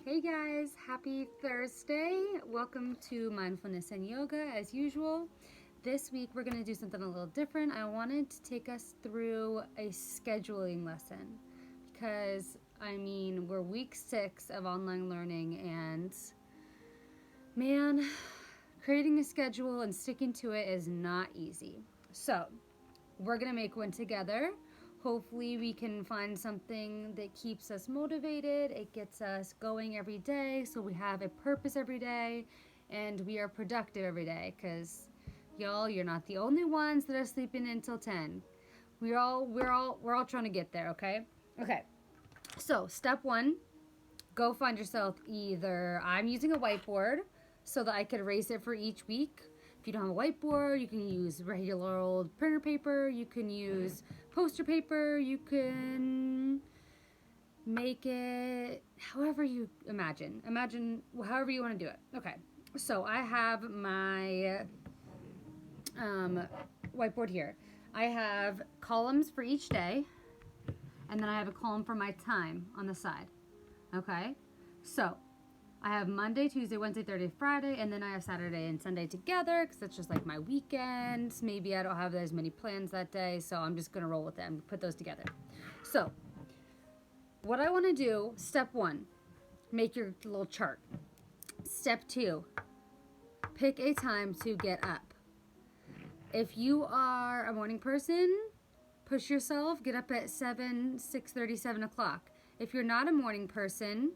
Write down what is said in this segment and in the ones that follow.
Hey guys, happy Thursday. Welcome to Mindfulness and Yoga as usual. This week we're going to do something a little different. I wanted to take us through a scheduling lesson because we're week 6 of online learning and man, creating a schedule and sticking to it is not easy. So, we're going to make one together. Hopefully we can find something that keeps us motivated. It gets us going every day so we have a purpose every day and we are productive every day because y'all, you're not the only ones that are sleeping until 10. We're all trying to get there, okay? Okay. So, step 1, go find yourself either I'm using a whiteboard so that I could erase it for each week. If you don't have a whiteboard, you can use regular old printer paper, you can use poster paper, you can make it however you imagine however you want to do it. Okay, so I have my whiteboard here. I have columns for each day, and then I have a column for my time on the side. Okay, so I have Monday, Tuesday, Wednesday, Thursday, Friday, and then I have Saturday and Sunday together because that's just like my weekend. Maybe I don't have as many plans that day, so I'm just going to roll with it and put those together. So, what I want to do, step 1, make your little chart. Step 2, pick a time to get up. If you are a morning person, push yourself, get up at 6:30, 7 o'clock. If you're not a morning person,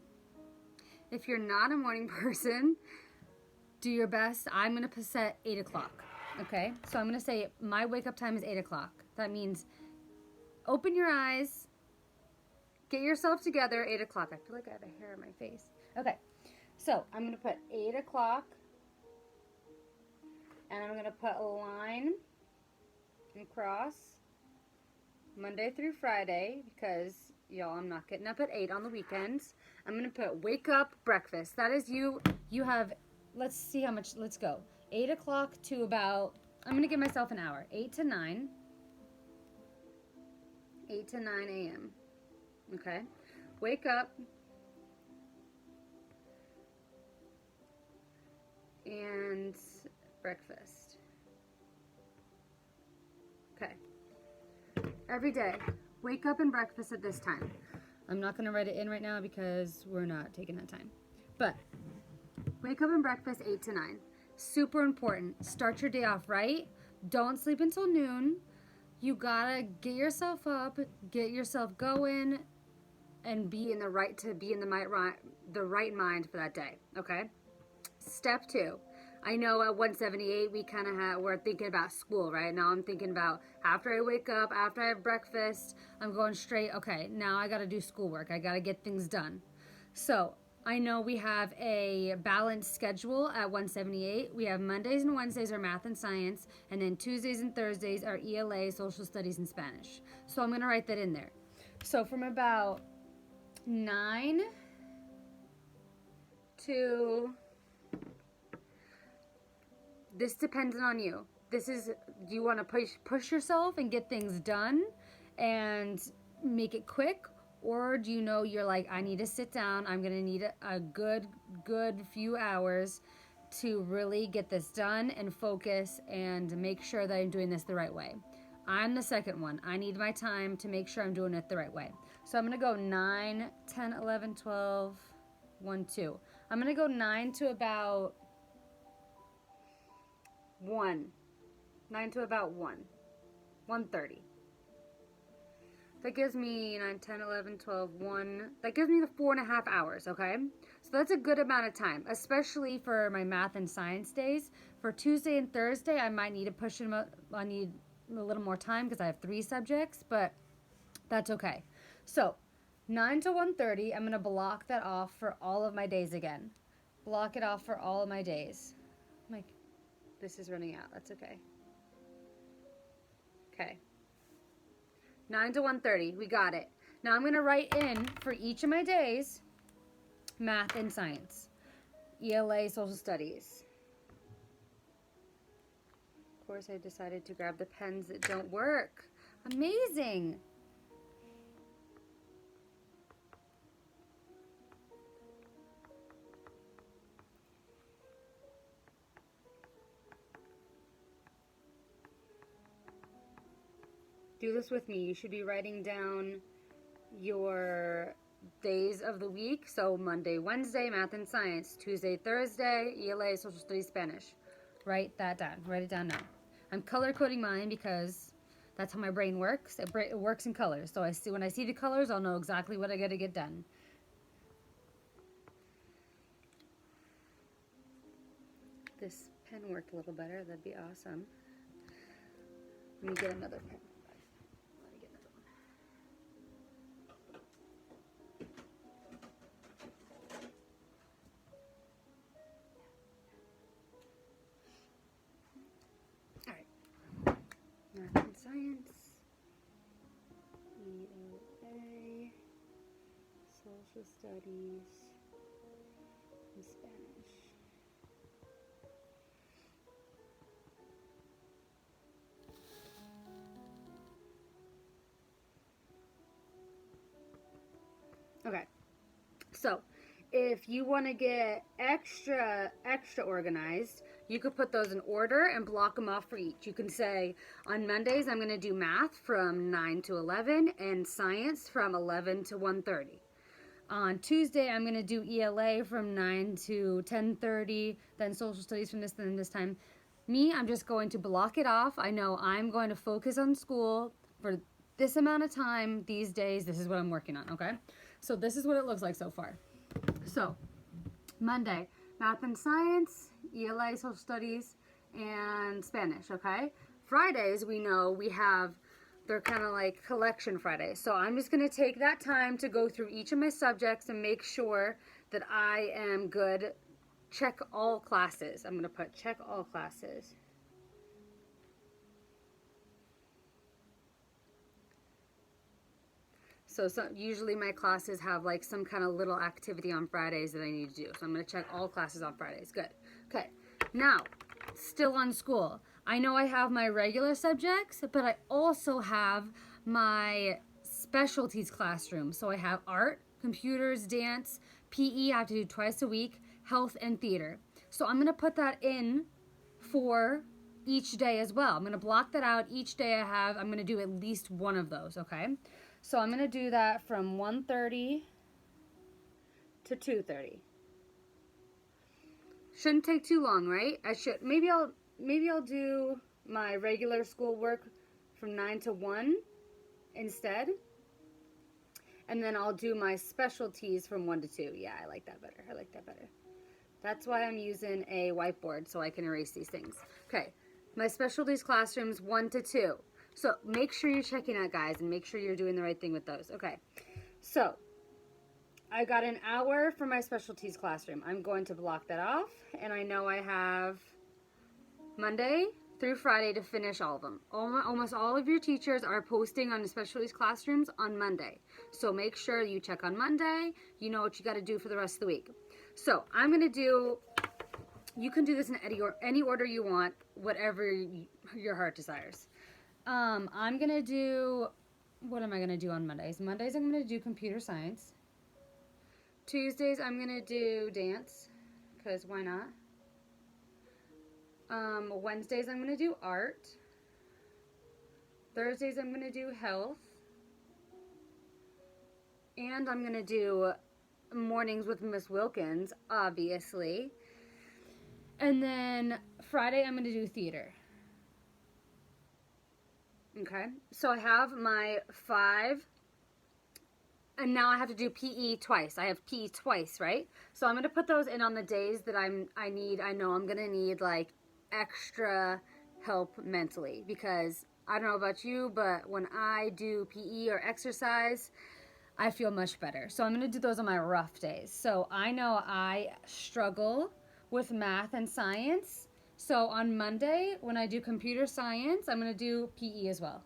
do your best. I'm going to set 8 o'clock. Okay? So I'm going to say my wake up time is 8 o'clock. That means open your eyes, get yourself together, 8 o'clock. I feel like I have a hair in my face. Okay. So I'm going to put 8 o'clock, and I'm going to put a line across Monday through Friday because, y'all, I'm not getting up at 8 on the weekends. I'm going to put wake up breakfast. That is you have, let's see how much, let's go. 8 o'clock to about, I'm going to give myself an hour. 8 to 9 a.m. Okay. Wake up. And breakfast. Okay. Every day, wake up and breakfast at this time. I'm not going to write it in right now because we're not taking that time. But wake up and breakfast 8 to 9. Super important. Start your day off right. Don't sleep until noon. You gotta get yourself up, get yourself going, and be in the right mind for that day. Okay. Step 2. I know at 178 we're thinking about school, right? Now I'm thinking about after I wake up, after I have breakfast, I'm going straight, okay, now I got to do schoolwork. I got to get things done. So I know we have a balanced schedule at 178. We have Mondays and Wednesdays are math and science, and then Tuesdays and Thursdays are ELA, social studies, and Spanish. So I'm going to write that in there. So from about 9 to... This depends on you. Do you want to push yourself and get things done and make it quick? Or do you know you're like, I need to sit down. I'm going to need a good few hours to really get this done and focus and make sure that I'm doing this the right way. I'm the second one. I need my time to make sure I'm doing it the right way. So I'm going to go 9, 10, 11, 12, 1, 2. I'm going to go 9 to about 1. 9 to about 1:30. That gives me 9, 10, 11, 12, 1. That gives me the 4.5 hours, okay? So that's a good amount of time, especially for my math and science days. For Tuesday and Thursday, I might need to push them up. I need a little more time because I have 3 subjects, but that's okay. So 9 to 1:30, I'm going to block that off for all of my days again. Block it off for all of my days. This is running out. That's okay. Okay. 9 to 1:30. We got it. Now I'm going to write in for each of my days, math and science, ELA, social studies. Of course, I decided to grab the pens that don't work. Amazing. do this with me. You should be writing down your days of the week. So Monday, Wednesday, math and science. Tuesday, Thursday, ELA, social studies, Spanish. Write that down. Write it down now. I'm color coding mine because that's how my brain works. It works in colors. So when I see the colors, I'll know exactly what I got to get done. This pen worked a little better. That'd be awesome. Let me get another pen. Let me get another one. All right. Math and science. ELA. Social studies. And Spanish. Okay, so if you want to get extra organized, you could put those in order and block them off for each. You can say, on Mondays, I'm going to do math from 9 to 11 and science from 11 to 1:30. On Tuesday, I'm going to do ELA from 9 to 10:30, then social studies from this and this time. Me, I'm just going to block it off. I know I'm going to focus on school for this amount of time these days. This is what I'm working on, okay? So this is what it looks like so far. So Monday, math and science, ELA, social studies, and Spanish, okay? Fridays, we know they're kind of like collection Fridays. So I'm just going to take that time to go through each of my subjects and make sure that I am good. Check all classes. I'm going to put check all classes. So usually my classes have like some kind of little activity on Fridays that I need to do. So I'm going to check all classes on Fridays. Good. Okay. Now, still on school. I know I have my regular subjects, but I also have my specialties classroom. So I have art, computers, dance, PE I have to do twice a week, health, and theater. So I'm going to put that in for each day as well. I'm going to block that out. Each day I'm going to do at least one of those, okay? So I'm going to do that from 1:30 to 2:30. Shouldn't take too long, right? Maybe I'll do my regular school work from 9 to 1 instead. And then I'll do my specialties from 1 to 2. Yeah, I like that better. That's why I'm using a whiteboard, so I can erase these things. Okay, my specialties classrooms 1 to 2. So make sure you're checking out, guys, and make sure you're doing the right thing with those. Okay, so I got an hour for my specialties classroom. I'm going to block that off, and I know I have Monday through Friday to finish all of them. Almost all of your teachers are posting on the specialties classrooms on Monday. So make sure you check on Monday. You know what you got to do for the rest of the week. So I'm going to do, you can do this in any order you want, whatever your heart desires. I'm going to do, what am I going to do on Mondays? Mondays I'm going to do computer science. Tuesdays I'm going to do dance, because why not? Wednesdays I'm going to do art. Thursdays I'm going to do health. And I'm going to do mornings with Ms.Wilkens, obviously. And then Friday I'm going to do theater. Okay, so I have my 5, and now I have to do PE twice. I have PE twice, right? So I'm going to put those in on the days that I know I'm going to need like extra help mentally, because I don't know about you, but when I do PE or exercise, I feel much better. So I'm going to do those on my rough days. So I know I struggle with math and science. So on Monday, when I do computer science, I'm going to do PE as well,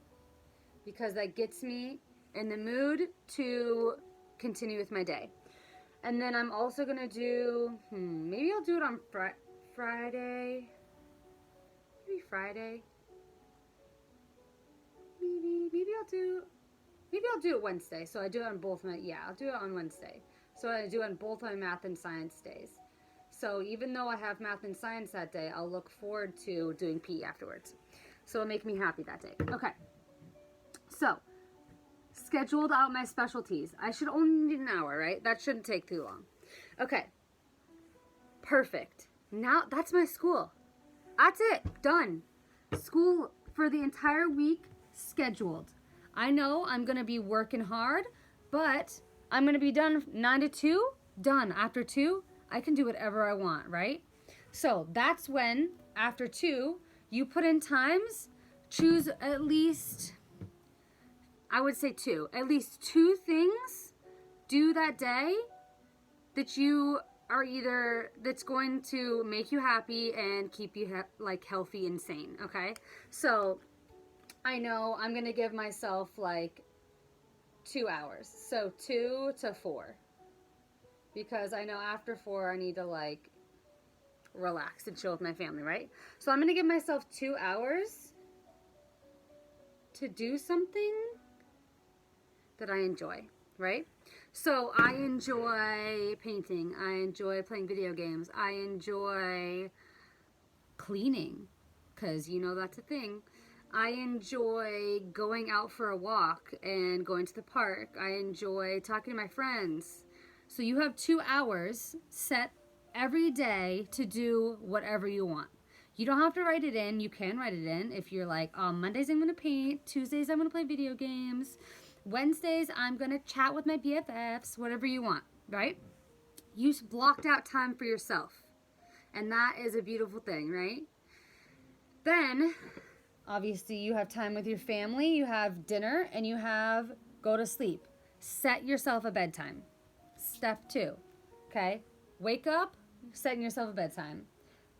because that gets me in the mood to continue with my day. And then I'm also going to do, maybe I'll do it on Friday. Maybe Friday. Maybe I'll do it Wednesday. So I do it on both I'll do it on Wednesday. So I do it on both my math and science days. So even though I have math and science that day, I'll look forward to doing PE afterwards. So it'll make me happy that day. Okay. So, scheduled out my specialties. I should only need an hour, right? That shouldn't take too long. Okay. Perfect. Now, that's my school. That's it. Done. School for the entire week, scheduled. I know I'm going to be working hard, but I'm going to be done 9 to 2. Done. After 2, I can do whatever I want, right? So that's when, after 2, you put in times, choose at least, I would say 2, at least 2 things do that day that you are either, that's going to make you happy and keep you like healthy and sane, okay? So I know I'm going to give myself like 2 hours. So 2 to 4. Because I know after 4 I need to like relax and chill with my family, right? So I'm going to give myself 2 hours to do something that I enjoy, right? So I enjoy painting. I enjoy playing video games. I enjoy cleaning, because you know that's a thing. I enjoy going out for a walk and going to the park. I enjoy talking to my friends. So you have 2 hours set every day to do whatever you want. You don't have to write it in. You can write it in if you're like, Mondays I'm going to paint, Tuesdays I'm going to play video games, Wednesdays I'm going to chat with my BFFs, whatever you want, right? You blocked out time for yourself. And that is a beautiful thing, right? Then, obviously, you have time with your family, you have dinner, and you have go to sleep. Set yourself a bedtime. Step 2, okay? Wake up, setting yourself a bedtime.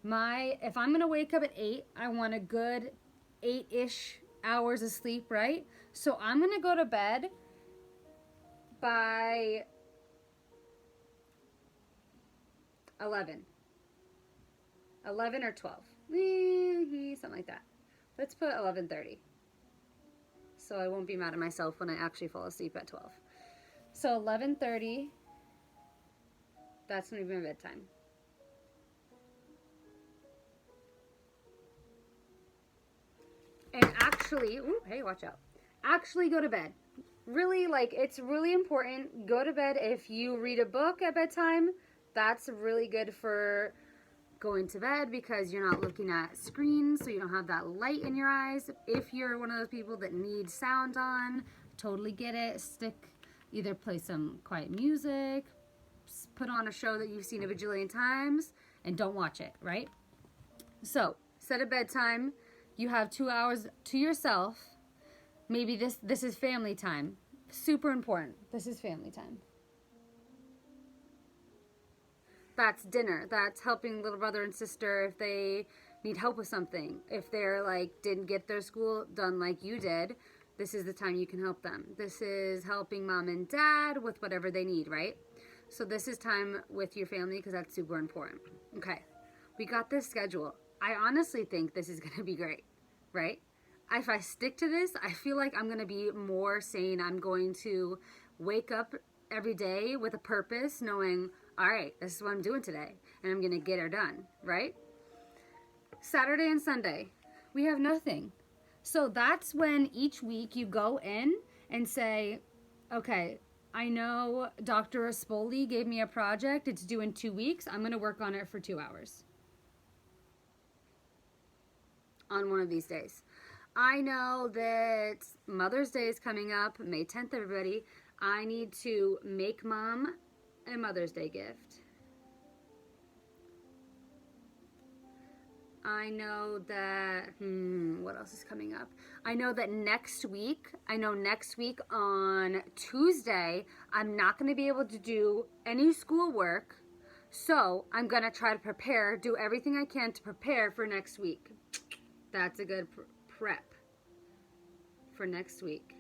If I'm going to wake up at 8, I want a good 8-ish hours of sleep, right? So I'm going to go to bed by 11 or 12. Something like that. Let's put 11:30. So I won't be mad at myself when I actually fall asleep at 12. So 11:30, that's going to be my bedtime. And actually, hey, watch out. Actually go to bed. Really, like, it's really important. Go to bed. If you read a book at bedtime, that's really good for going to bed because you're not looking at screens, so you don't have that light in your eyes. If you're one of those people that need sound on, totally get it. Either play some quiet music, put on a show that you've seen a bajillion times, and don't watch it, right? So, set a bedtime. You have 2 hours to yourself. Maybe this is family time. Super important. This is family time. That's dinner. That's helping little brother and sister if they need help with something. If they're like didn't get their school done like you did, this is the time you can help them. This is helping mom and dad with whatever they need, right? So this is time with your family because that's super important. Okay, we got this schedule. I honestly think this is going to be great, right? If I stick to this, I feel like I'm going to be more sane. I'm going to wake up every day with a purpose, knowing, all right, this is what I'm doing today, and I'm going to get her done, right? Saturday and Sunday, we have nothing. So that's when each week you go in and say, okay, I know Dr. Espoli gave me a project. It's due in 2 weeks. I'm going to work on it for 2 hours on one of these days. I know that Mother's Day is coming up, May 10th, everybody. I need to make mom a Mother's Day gift. I know that, what else is coming up? I know next week on Tuesday, I'm not going to be able to do any schoolwork. So I'm going to try to do everything I can to prepare for next week. That's a good prep for next week.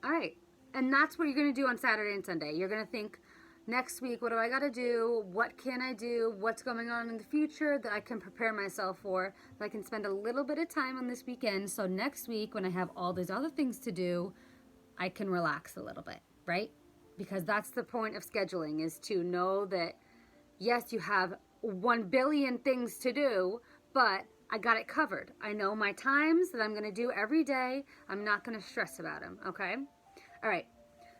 All right. And that's what you're going to do on Saturday and Sunday. You're going to think, next week, what do I got to do? What can I do? What's going on in the future that I can prepare myself for? That I can spend a little bit of time on this weekend. So next week, when I have all these other things to do, I can relax a little bit, right? Because that's the point of scheduling, is to know that, yes, you have 1 billion things to do, but I got it covered. I know my times that I'm going to do every day. I'm not going to stress about them, okay? All right.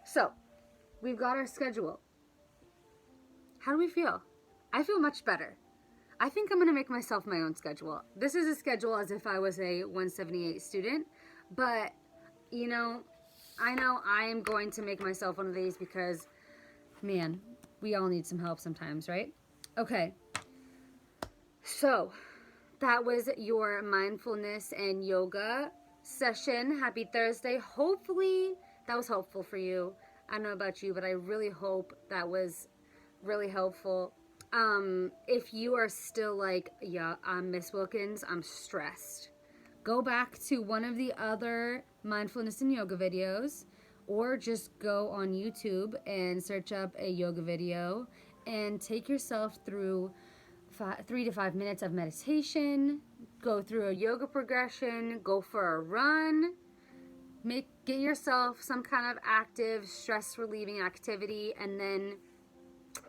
So, we've got our schedule. How do we feel? I feel much better. I think I'm going to make myself my own schedule. This is a schedule as if I was a 178 student, but, you know I am going to make myself one of these because, man, we all need some help sometimes, right? Okay. So, that was your mindfulness and yoga session. Happy Thursday. Hopefully that was helpful for you. I don't know about you, but I really hope that was really helpful. If you are still like, yeah, I'm Miss Wilkens, I'm stressed, go back to one of the other mindfulness and yoga videos, or just go on YouTube and search up a yoga video and take yourself through 3 to 5 minutes of meditation, go through a yoga progression, go for a run, get yourself some kind of active, stress relieving activity, and then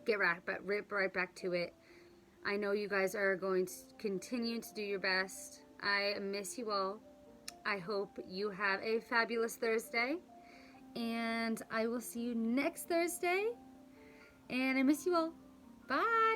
get right back to it. I know you guys are going to continue to do your best. I miss you all. I hope you have a fabulous Thursday, and I will see you next Thursday, and I miss you all. Bye.